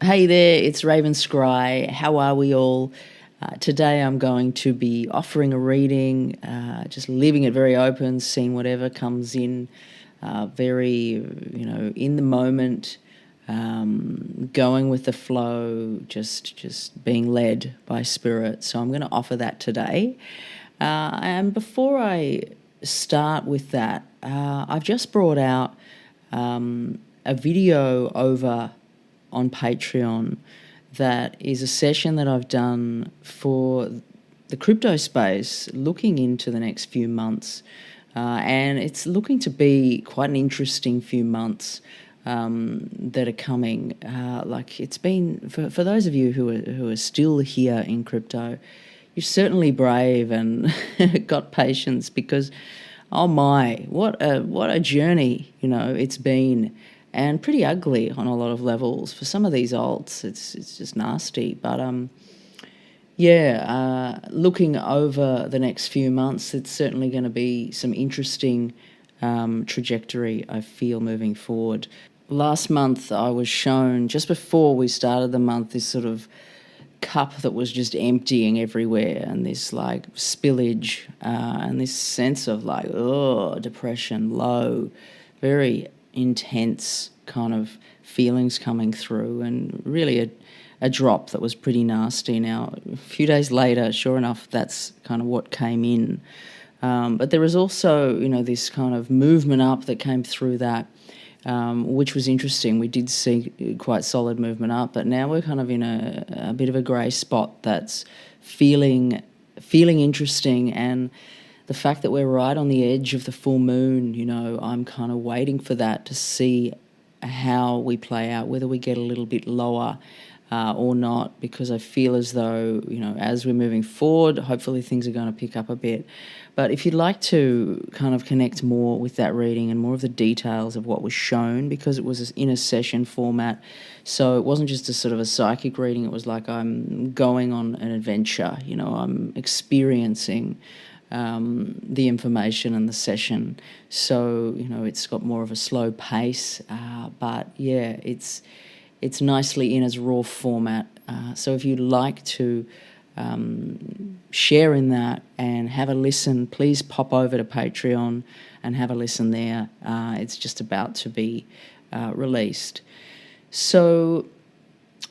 Hey there, it's Raven Scry. How are we all? Today I'm going to be offering a reading, just leaving it very open, seeing whatever comes in, very, in the moment, going with the flow, just being led by spirit. So I'm going to offer that today. And before I start with that, I've just brought out a video over on Patreon that is a session that I've done for the crypto space, looking into the next few months. And it's looking to be quite an interesting few months that are coming. Like it's been, for those of you who are still here in crypto, you're certainly brave and got patience because, oh my, what a journey, it's been. And pretty ugly on a lot of levels. For some of these alts, it's just nasty. But looking over the next few months, it's certainly going to be some interesting trajectory, I feel, moving forward. Last month, I was shown, just before we started the month, this sort of cup that was just emptying everywhere, and this like spillage and this sense of like, depression, low, very intense kind of feelings coming through, and really a drop that was pretty nasty. Now, a few days later, sure enough, that's kind of what came in. But there was also, this kind of movement up that came through that, which was interesting. We did see quite solid movement up, but now we're kind of in a bit of a grey spot that's feeling interesting. And the fact that we're right on the edge of the full moon, I'm kind of waiting for that to see how we play out, whether we get a little bit lower or not, because I feel as though, as we're moving forward, hopefully things are going to pick up a bit. But if you'd like to kind of connect more with that reading and more of the details of what was shown, because it was in a session format, so it wasn't just a sort of a psychic reading, it was like I'm going on an adventure, I'm experiencing the information and the session. So, it's got more of a slow pace, but yeah, it's nicely in as raw format. So if you'd like to share in that and have a listen, please pop over to Patreon and have a listen there. It's just about to be released. So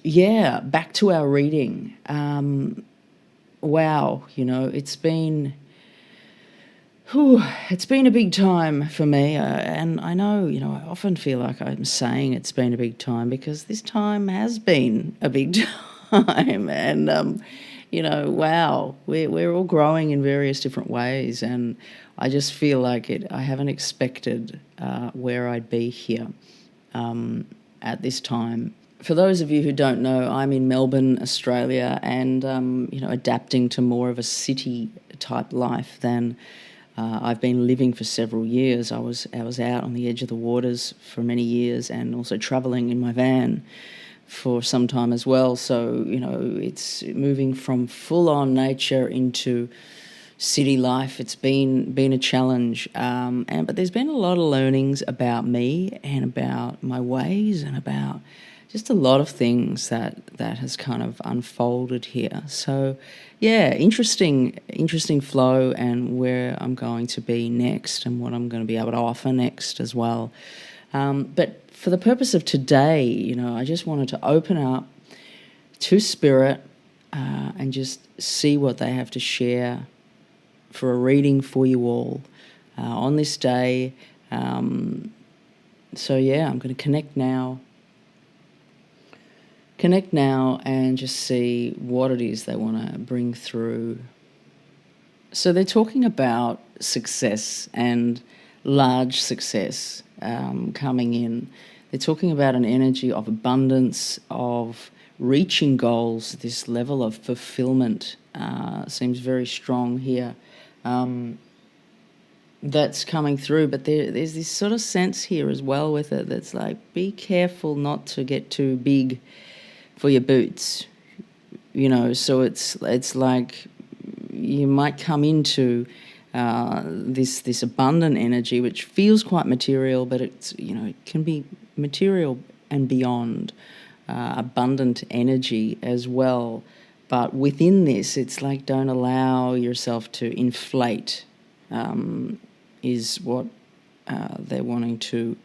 yeah, back to our reading. Wow, it's been a big time for me, and I know, I often feel like I'm saying it's been a big time because this time has been a big time, and wow, we're all growing in various different ways, and I just feel like I haven't expected where I'd be here at this time. For those of you who don't know, I'm in Melbourne, Australia, and adapting to more of a city type life than I've been living for several years. I was out on the edge of the waters for many years, and also travelling in my van for some time as well. So, it's moving from full-on nature into city life. It's been a challenge, but there's been a lot of learnings about me and about my ways and about just a lot of things that has kind of unfolded here. So yeah, interesting flow, and where I'm going to be next and what I'm going to be able to offer next as well. But for the purpose of today, I just wanted to open up to Spirit and just see what they have to share for a reading for you all on this day. So yeah, I'm going to connect now and just see what it is they want to bring through. So they're talking about success and large success coming in. They're talking about an energy of abundance, of reaching goals. This level of fulfillment seems very strong here. That's coming through, but there's this sort of sense here as well with it that's like, be careful not to get too big for your boots, so it's like you might come into this abundant energy, which feels quite material, but it's, it can be material and beyond. abundant energy as well. But within this, it's like don't allow yourself to inflate, is what they're wanting to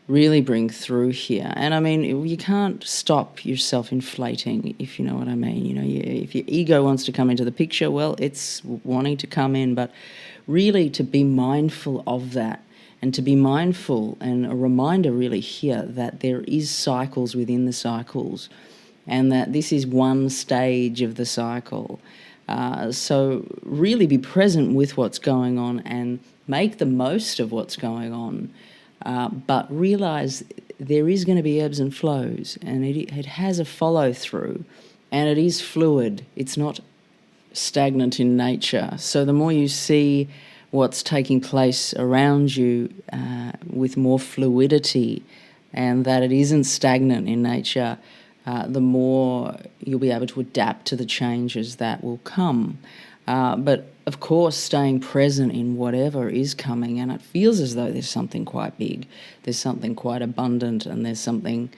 really bring through here. And I mean, you can't stop yourself inflating, if you know what I mean. You know, if your ego wants to come into the picture, well, it's wanting to come in, but really to be mindful of that, and to be mindful, and a reminder really here that there is cycles within the cycles, and that this is one stage of the cycle. So really be present with what's going on and make the most of what's going on. But realize there is going to be ebbs and flows, and it has a follow through, and it is fluid. It's not stagnant in nature. So the more you see what's taking place around you with more fluidity, and that it isn't stagnant in nature, the more you'll be able to adapt to the changes that will come. But of course, staying present in whatever is coming, and it feels as though there's something quite big, there's something quite abundant, and there's something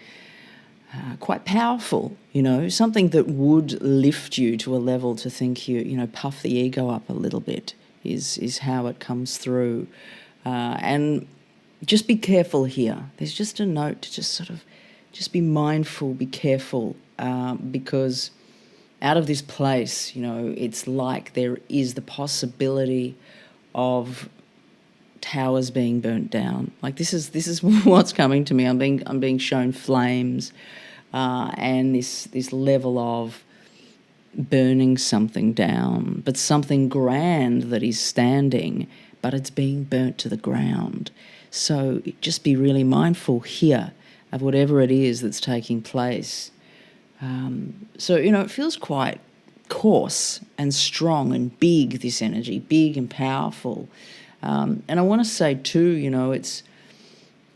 quite powerful, you know, something that would lift you to a level to think you know, puff the ego up a little bit is how it comes through. And just be careful here. There's just a note to just be mindful, be careful, because out of this place, you know, it's like there is the possibility of towers being burnt down. Like this is what's coming to me. I'm being shown flames, and this level of burning something down, but something grand that is standing, but it's being burnt to the ground. So just be really mindful here of whatever it is that's taking place. So, you know, it feels quite coarse and strong and big, this energy, big and powerful. And I want to say too, you know, it's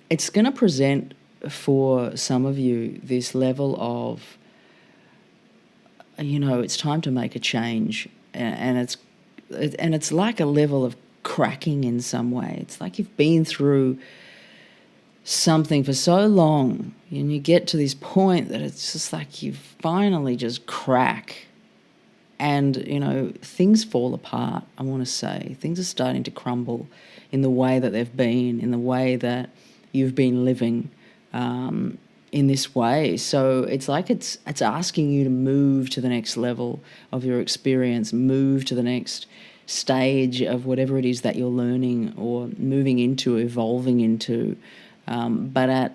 going to present for some of you this level of, you know, it's time to make a change, and it's like a level of cracking in some way. It's like you've been through something for so long, and you get to this point that it's just like you finally just crack, and, you know, things fall apart. I want to say things are starting to crumble in the way that they've been, in the way that you've been living in this way. So it's like it's asking you to move to the next level of your experience, move to the next stage of whatever it is that you're learning or moving into, evolving into. But at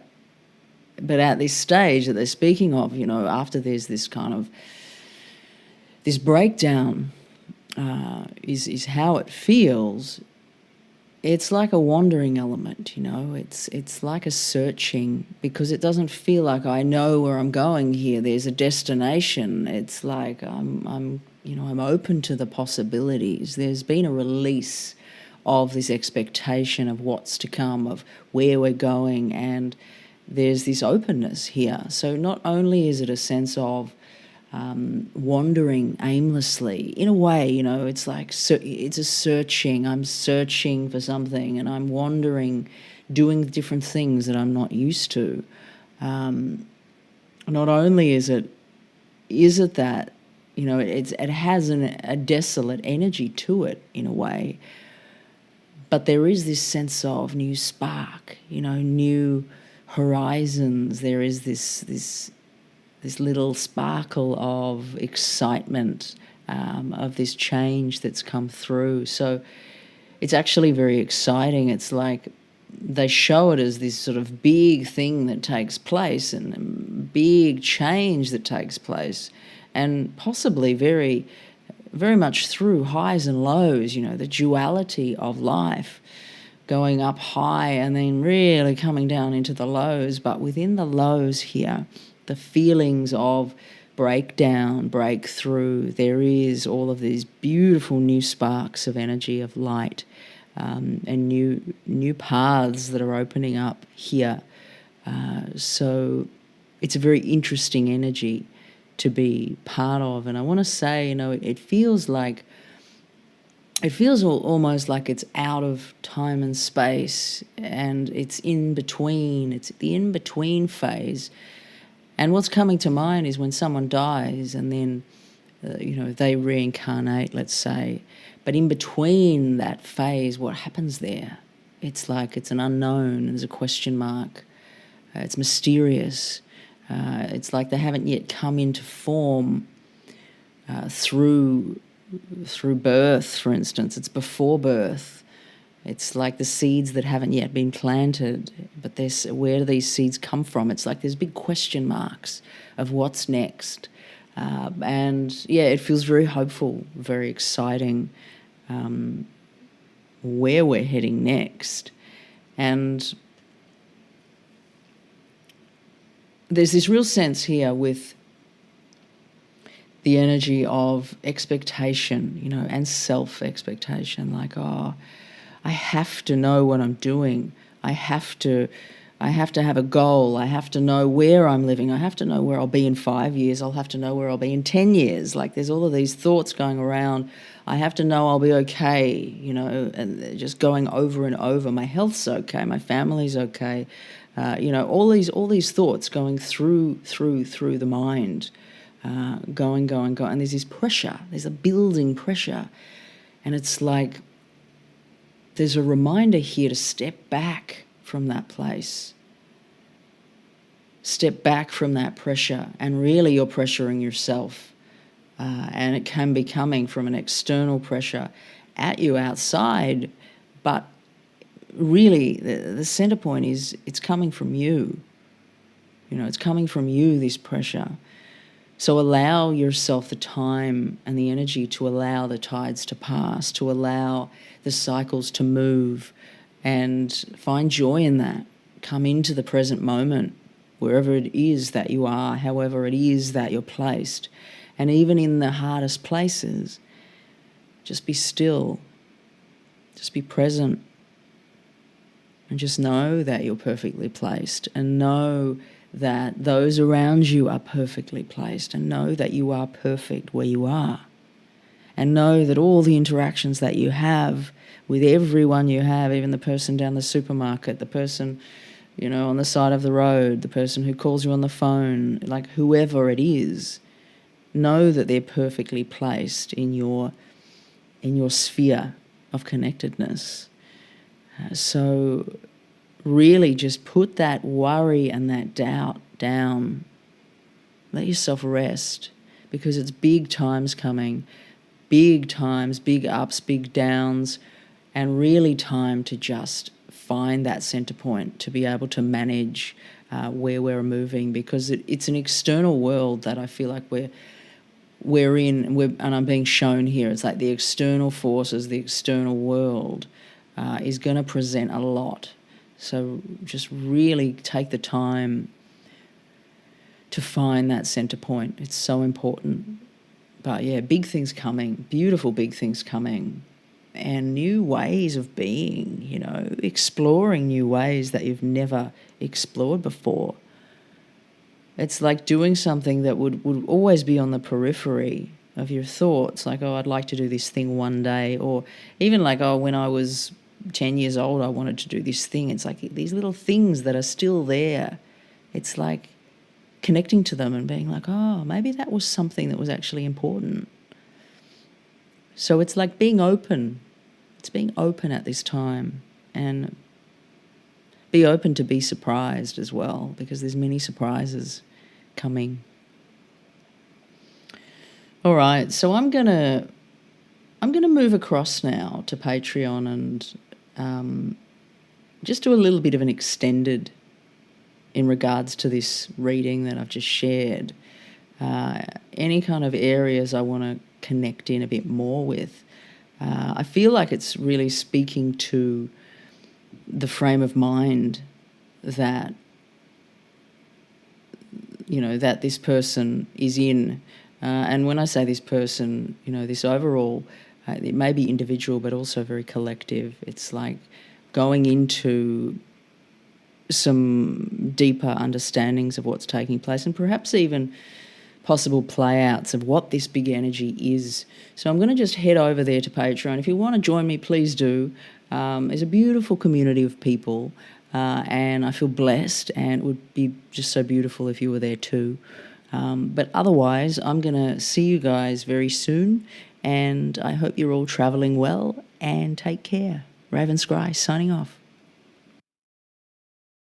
this stage that they're speaking of, you know, after there's this kind of this breakdown, is how it feels. It's like a wandering element, you know. It's like a searching, because it doesn't feel like I know where I'm going here. There's a destination. It's like I'm open to the possibilities. There's been a release of this expectation of what's to come, of where we're going, and there's this openness here. So not only is it a sense of wandering aimlessly, in a way, you know, it's like it's a searching. I'm searching for something, and I'm wandering, doing different things that I'm not used to. Not only is it that, you know, it has a desolate energy to it in a way, but there is this sense of new spark, you know, new horizons. There is this little sparkle of excitement, of this change that's come through. So it's actually very exciting. It's like they show it as this sort of big thing that takes place, and big change that takes place, and possibly very, very much through highs and lows, you know, the duality of life, going up high and then really coming down into the lows. But within the lows here, the feelings of breakdown, breakthrough, there is all of these beautiful new sparks of energy, of light, and new paths that are opening up here. So it's a very interesting energy to be part of. And I want to say, you know, it feels almost like it's out of time and space, and it's in between. It's the in-between phase. And what's coming to mind is when someone dies and then, they reincarnate, let's say. But in between that phase, what happens there? It's like it's an unknown, there's a question mark. It's mysterious. It's like they haven't yet come into form through birth, for instance. It's before birth. It's like the seeds that haven't yet been planted, but where do these seeds come from? It's like there's big question marks of what's next. It feels very hopeful, very exciting, where we're heading next. And there's this real sense here with the energy of expectation, and self-expectation, like, I have to know what I'm doing. I have to have a goal. I have to know where I'm living. I have to know where I'll be in 5 years. I'll have to know where I'll be in 10 years. Like, there's all of these thoughts going around. I have to know I'll be okay, and just going over and over. My health's okay. My family's okay. All these thoughts going through the mind, going. And there's this pressure. There's a building pressure. And it's like there's a reminder here to step back from that place. Step back from that pressure, and really you're pressuring yourself. And it can be coming from an external pressure at you outside, but really the center point is it's coming from you. It's coming from you, this pressure. So allow yourself the time and the energy to allow the tides to pass, to allow the cycles to move, and find joy in that. Come into the present moment, wherever it is that you are, however it is that you're placed. And even in the hardest places, just be still, just be present, and just know that you're perfectly placed, and know that those around you are perfectly placed, and know that you are perfect where you are, and know that all the interactions that you have with everyone you have, even the person down the supermarket, the person, on the side of the road, the person who calls you on the phone, like whoever it is, know that they're perfectly placed in your sphere of connectedness. So really just put that worry and that doubt down. Let yourself rest, because it's big times coming, big times, big ups, big downs, and really time to just find that center point, to be able to manage where we're moving, because it's an external world that I feel like we're in, and I'm being shown here. It's like the external forces, the external world is going to present a lot. So just really take the time to find that center point. It's so important. But yeah, big things coming, beautiful big things coming, and new ways of being, exploring new ways that you've never explored before. It's like doing something that would always be on the periphery of your thoughts, like, I'd like to do this thing one day, or even like, when I was 10 years old, I wanted to do this thing. It's like these little things that are still there. It's like connecting to them and being like, maybe that was something that was actually important. So it's like being open. It's being open at this time, and be open to be surprised as well, because there's many surprises coming. All right, so I'm gonna move across now to Patreon and just do a little bit of an extended in regards to this reading that I've just shared. Any kind of areas I want to connect in a bit more with. I feel like it's really speaking to the frame of mind that that this person is in. And when I say this person, this overall, it may be individual, but also very collective. It's like going into some deeper understandings of what's taking place, and perhaps even possible play-outs of what this big energy is. So I'm going to just head over there to Patreon. If you want to join me, please do. There's a beautiful community of people and I feel blessed, and it would be just so beautiful if you were there too. But otherwise, I'm going to see you guys very soon, and I hope you're all traveling well, and take care. Raven Scry signing off.